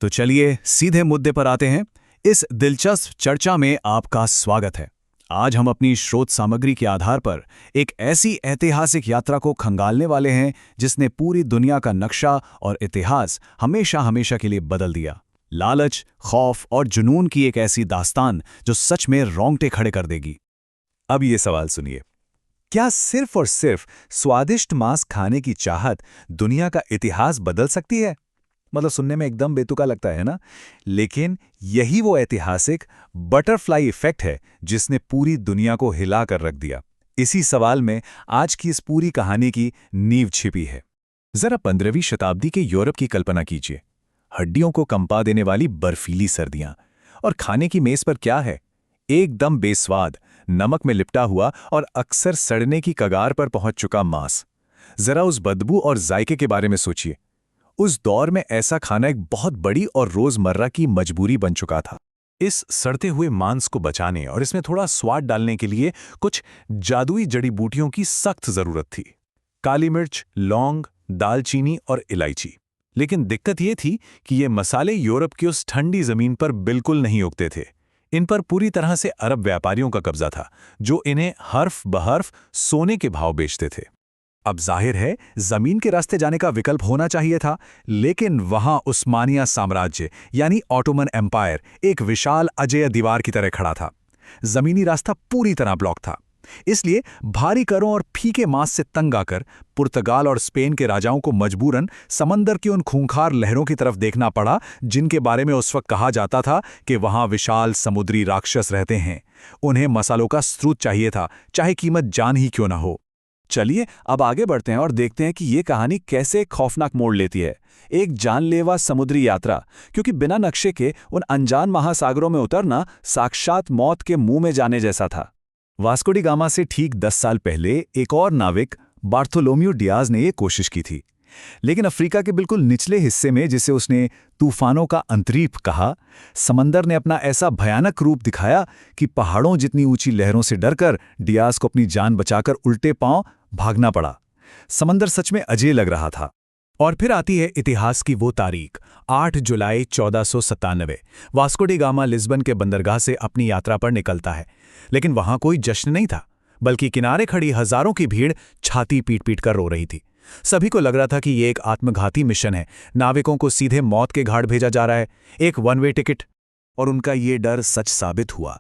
तो चलिए सीधे मुद्दे पर आते हैं। इस दिलचस्प चर्चा में आपका स्वागत है। आज हम अपनी स्रोत सामग्री के आधार पर एक ऐसी ऐतिहासिक यात्रा को खंगालने वाले हैं जिसने पूरी दुनिया का नक्शा और इतिहास हमेशा हमेशा के लिए बदल दिया। लालच, खौफ और जुनून की एक ऐसी दास्तान जो सच में रोंगटे खड़े कर देगी। अब ये सवाल सुनिए, क्या सिर्फ और सिर्फ स्वादिष्ट मांस खाने की चाहत दुनिया का इतिहास बदल सकती है? मतलब सुनने में एकदम बेतुका लगता है ना, लेकिन यही वो ऐतिहासिक बटरफ्लाई इफेक्ट है जिसने पूरी दुनिया को हिला कर रख दिया। इसी सवाल में आज की इस पूरी कहानी की नींव छिपी है। जरा 15वीं शताब्दी के यूरोप की कल्पना कीजिए। हड्डियों को कंपा देने वाली बर्फीली सर्दियां, और खाने की मेज पर क्या है? एकदम बेस्वाद, नमक में लिपटा हुआ और अक्सर सड़ने की कगार पर पहुंच चुका मांस। जरा उस बदबू और जायके के बारे में सोचिए। उस दौर में ऐसा खाना एक बहुत बड़ी और रोजमर्रा की मजबूरी बन चुका था। इस सड़ते हुए मांस को बचाने और इसमें थोड़ा स्वाद डालने के लिए कुछ जादुई जड़ी बूटियों की सख्त जरूरत थी। काली मिर्च, लौंग, दालचीनी और इलायची। लेकिन दिक्कत यह थी कि ये मसाले यूरोप की उस ठंडी जमीन पर बिल्कुल नहीं उगते थे। इन पर पूरी तरह से अरब व्यापारियों का कब्जा था, जो इन्हें हर्फ बहर्फ सोने के भाव बेचते थे। अब जाहिर है जमीन के रास्ते जाने का विकल्प होना चाहिए था, लेकिन वहां उस्मानिया साम्राज्य यानी ऑटोमन एम्पायर एक विशाल अजेय दीवार की तरह खड़ा था। जमीनी रास्ता पूरी तरह ब्लॉक था। इसलिए भारी करों और फीके मांस से तंग आकर पुर्तगाल और स्पेन के राजाओं को मजबूरन समंदर की उन खूंखार लहरों की तरफ देखना पड़ा, जिनके बारे में उस वक्त कहा जाता था कि वहां विशाल समुद्री राक्षस रहते हैं। उन्हें मसालों का स्रोत चाहिए था, चाहे कीमत जान ही क्यों ना हो। चलिए अब आगे बढ़ते हैं और देखते हैं कि ये कहानी कैसे खौफनाक मोड़ लेती है। एक जानलेवा समुद्री यात्रा, क्योंकि बिना नक्शे के उन अनजान महासागरों में उतरना साक्षात मौत के मुंह में जाने जैसा था। वास्को डी गामा से ठीक 10 साल पहले एक और नाविक बार्थोलोम्यू डियाज ने ये कोशिश की थी, लेकिन अफ्रीका के बिल्कुल निचले हिस्से में, जिसे उसने तूफानों का अंतरीप कहा, समंदर ने अपना ऐसा भयानक रूप दिखाया कि पहाड़ों जितनी ऊंची लहरों से डरकर डियाज को अपनी जान बचाकर उल्टे पांव भागना पड़ा। समंदर सच में अजय लग रहा था। और फिर आती है इतिहास की वो तारीख, 8 जुलाई 1497। वास्को डी गामा लिस्बन के बंदरगाह से अपनी यात्रा पर निकलता है, लेकिन वहां कोई जश्न नहीं था, बल्कि किनारे खड़ी हजारों की भीड़ छाती पीट पीट कर रो रही थी। सभी को लग रहा था कि ये एक आत्मघाती मिशन है, नाविकों को सीधे मौत के घाट भेजा जा रहा है, एक वन वे टिकट। और उनका ये डर सच साबित हुआ।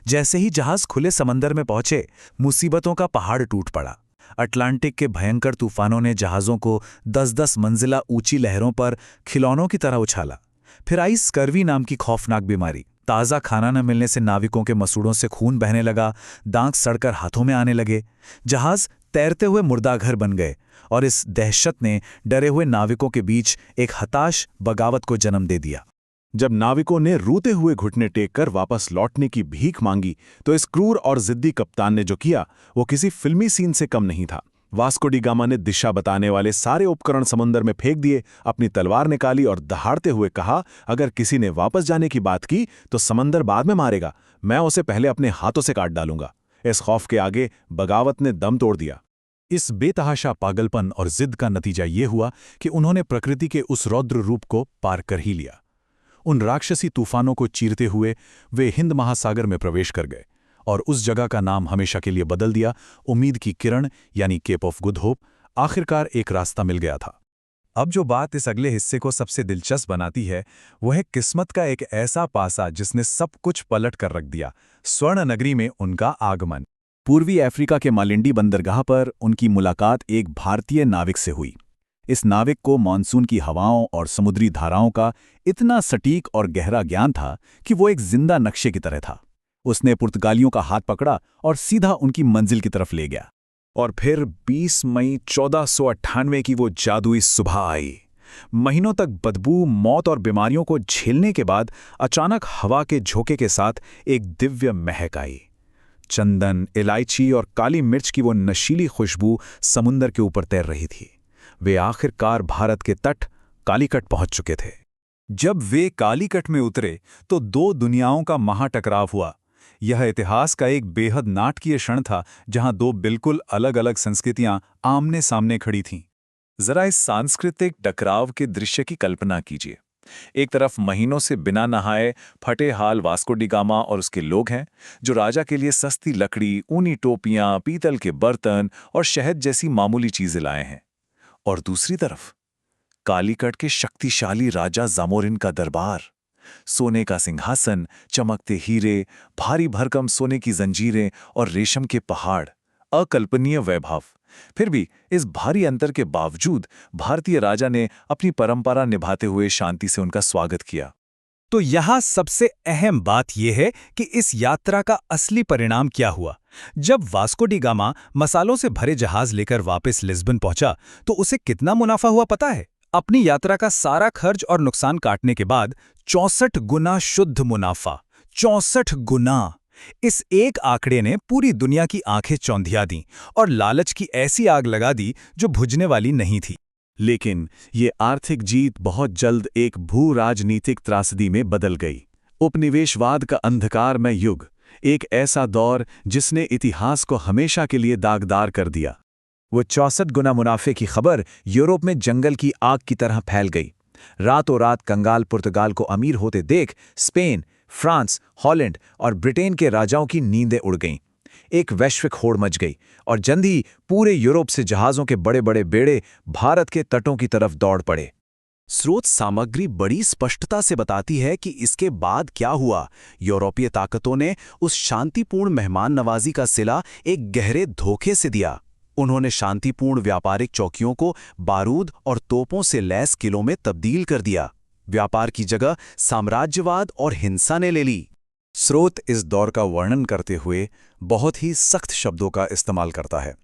जैसे ही जहाज खुले समंदर में पहुंचे, मुसीबतों का पहाड़ टूट पड़ा। अटलांटिक के भयंकर तूफानों ने जहाज़ों को 10-10 मंजिला ऊंची लहरों पर खिलौनों की तरह उछाला। फिर आई स्कर्वी नाम की खौफनाक बीमारी। ताज़ा खाना न मिलने से नाविकों के मसूड़ों से खून बहने लगा, दांत सड़कर हाथों में आने लगे। जहाज़ तैरते हुए मुर्दाघर बन गए, और इस दहशत ने डरे हुए नाविकों के बीच एक हताश बगावत को जन्म दे दिया। जब नाविकों ने रोते हुए घुटने टेक कर वापस लौटने की भीख मांगी, तो इस क्रूर और जिद्दी कप्तान ने जो किया वो किसी फिल्मी सीन से कम नहीं था। वास्को डी गामा ने दिशा बताने वाले सारे उपकरण समुद्र में फेंक दिए, अपनी तलवार निकाली और दहाड़ते हुए कहा, अगर किसी ने वापस जाने की बात की तो समंदर बाद में मारेगा, मैं उसे पहले अपने हाथों से काट डालूंगा। इस खौफ के आगे बगावत ने दम तोड़ दिया। इस बेतहाशा पागलपन और जिद का नतीजा ये हुआ कि उन्होंने प्रकृति के उस रौद्र रूप को पार कर ही लिया। उन राक्षसी तूफानों को चीरते हुए वे हिंद महासागर में प्रवेश कर गए, और उस जगह का नाम हमेशा के लिए बदल दिया। उम्मीद की किरण यानी केप ऑफ गुड होप। आखिरकार एक रास्ता मिल गया था। अब जो बात इस अगले हिस्से को सबसे दिलचस्प बनाती है, वह है किस्मत का एक ऐसा पासा जिसने सब कुछ पलट कर रख दिया। स्वर्ण नगरी में उनका आगमन। पूर्वी अफ्रीका के मालिंडी बंदरगाह पर उनकी मुलाकात एक भारतीय नाविक से हुई। इस नाविक को मानसून की हवाओं और समुद्री धाराओं का इतना सटीक और गहरा ज्ञान था कि वो एक जिंदा नक्शे की तरह था। उसने पुर्तगालियों का हाथ पकड़ा और सीधा उनकी मंजिल की तरफ ले गया। और फिर 20 मई 1498 की वो जादुई सुबह आई। महीनों तक बदबू, मौत और बीमारियों को झेलने के बाद अचानक हवा के झोंके के साथ एक दिव्य महक आई। चंदन, इलायची और काली मिर्च की वो नशीली खुशबू समुंदर के ऊपर तैर रही थी। वे आखिरकार भारत के तट कालीकट पहुंच चुके थे। जब वे कालीकट में उतरे तो दो दुनियाओं का महाटकराव हुआ। यह इतिहास का एक बेहद नाटकीय क्षण था, जहां दो बिल्कुल अलग अलग संस्कृतियां आमने सामने खड़ी थीं। जरा इस सांस्कृतिक टकराव के दृश्य की कल्पना कीजिए। एक तरफ महीनों से बिना नहाए फटे हाल वास्को डी गामा और उसके लोग हैं, जो राजा के लिए सस्ती लकड़ी, ऊनी टोपियां, पीतल के बर्तन और शहद जैसी मामूली चीजें लाए हैं। और दूसरी तरफ कालीकट के शक्तिशाली राजा जामोरिन का दरबार, सोने का सिंहासन, चमकते हीरे, भारी भरकम सोने की जंजीरें और रेशम के पहाड़, अकल्पनीय वैभव। फिर भी इस भारी अंतर के बावजूद भारतीय राजा ने अपनी परंपरा निभाते हुए शांति से उनका स्वागत किया। तो यहाँ सबसे अहम बात यह है कि इस यात्रा का असली परिणाम क्या हुआ। जब वास्को डी गामा मसालों से भरे जहाज लेकर वापस लिस्बन पहुंचा तो उसे कितना मुनाफा हुआ पता है? अपनी यात्रा का सारा खर्च और नुकसान काटने के बाद 64 गुना शुद्ध मुनाफा। 64 गुना! इस एक आंकड़े ने पूरी दुनिया की आंखें चौंधिया दी और लालच की ऐसी आग लगा दी जो बुझने वाली नहीं थी। लेकिन ये आर्थिक जीत बहुत जल्द एक भू-राजनीतिक त्रासदी में बदल गई। उपनिवेशवाद का अंधकारमय युग, एक ऐसा दौर जिसने इतिहास को हमेशा के लिए दागदार कर दिया। वो 64 गुना मुनाफे की खबर यूरोप में जंगल की आग की तरह फैल गई। रातों रात कंगाल पुर्तगाल को अमीर होते देख स्पेन, फ्रांस, हॉलैंड और ब्रिटेन के राजाओं की नींदें उड़ गईं। एक वैश्विक होड़ मच गई और जल्द ही पूरे यूरोप से जहाज़ों के बड़े बड़े बेड़े भारत के तटों की तरफ दौड़ पड़े। स्रोत सामग्री बड़ी स्पष्टता से बताती है कि इसके बाद क्या हुआ। यूरोपीय ताकतों ने उस शांतिपूर्ण मेहमान नवाजी का सिला एक गहरे धोखे से दिया। उन्होंने शांतिपूर्ण व्यापारिक चौकियों को बारूद और तोपों से लैस किलों में तब्दील कर दिया। व्यापार की जगह साम्राज्यवाद और हिंसा ने ले ली। स्रोत इस दौर का वर्णन करते हुए बहुत ही सख्त शब्दों का इस्तेमाल करता है।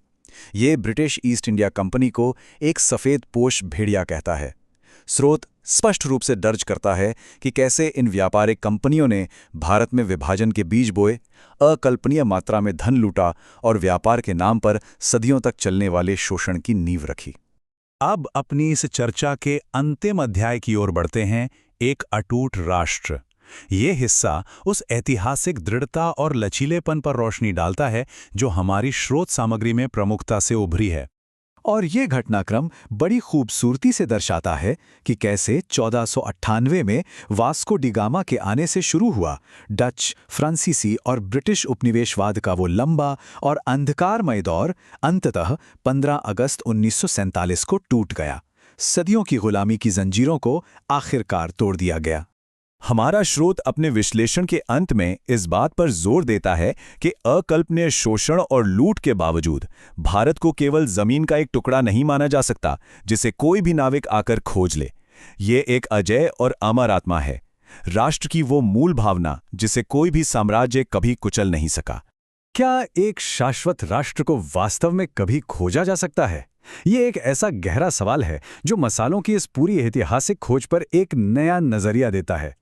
ये ब्रिटिश ईस्ट इंडिया कंपनी को एक सफ़ेद पोश भेड़िया कहता है। स्रोत स्पष्ट रूप से दर्ज करता है कि कैसे इन व्यापारिक कंपनियों ने भारत में विभाजन के बीज बोए, अकल्पनीय मात्रा में धन लूटा और व्यापार के नाम पर सदियों तक चलने वाले शोषण की नींव रखी। अब अपनी इस चर्चा के अंतिम अध्याय की ओर बढ़ते हैं, एक अटूट राष्ट्र। ये हिस्सा उस ऐतिहासिक दृढ़ता और लचीलेपन पर रोशनी डालता है जो हमारी स्रोत सामग्री में प्रमुखता से उभरी है। और ये घटनाक्रम बड़ी खूबसूरती से दर्शाता है कि कैसे 1498 में वास्को डी गामा के आने से शुरू हुआ डच, फ्रांसीसी और ब्रिटिश उपनिवेशवाद का वो लंबा और अंधकारमय दौर अंततः 15 अगस्त 1947 को टूट गया। सदियों की गुलामी की जंजीरों को आखिरकार तोड़ दिया गया। हमारा स्रोत अपने विश्लेषण के अंत में इस बात पर जोर देता है कि अकल्पनीय शोषण और लूट के बावजूद भारत को केवल जमीन का एक टुकड़ा नहीं माना जा सकता जिसे कोई भी नाविक आकर खोज ले। ये एक अजेय और अमर आत्मा है, राष्ट्र की वो मूल भावना जिसे कोई भी साम्राज्य कभी कुचल नहीं सका। क्या एक शाश्वत राष्ट्र को वास्तव में कभी खोजा जा सकता है? ये एक ऐसा गहरा सवाल है जो मसालों की इस पूरी ऐतिहासिक खोज पर एक नया नजरिया देता है।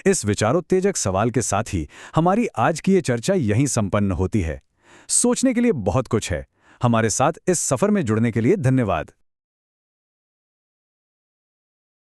इस विचारोत्तेजक सवाल के साथ ही हमारी आज की ये चर्चा यहीं संपन्न होती है। सोचने के लिए बहुत कुछ है। हमारे साथ इस सफर में जुड़ने के लिए धन्यवाद।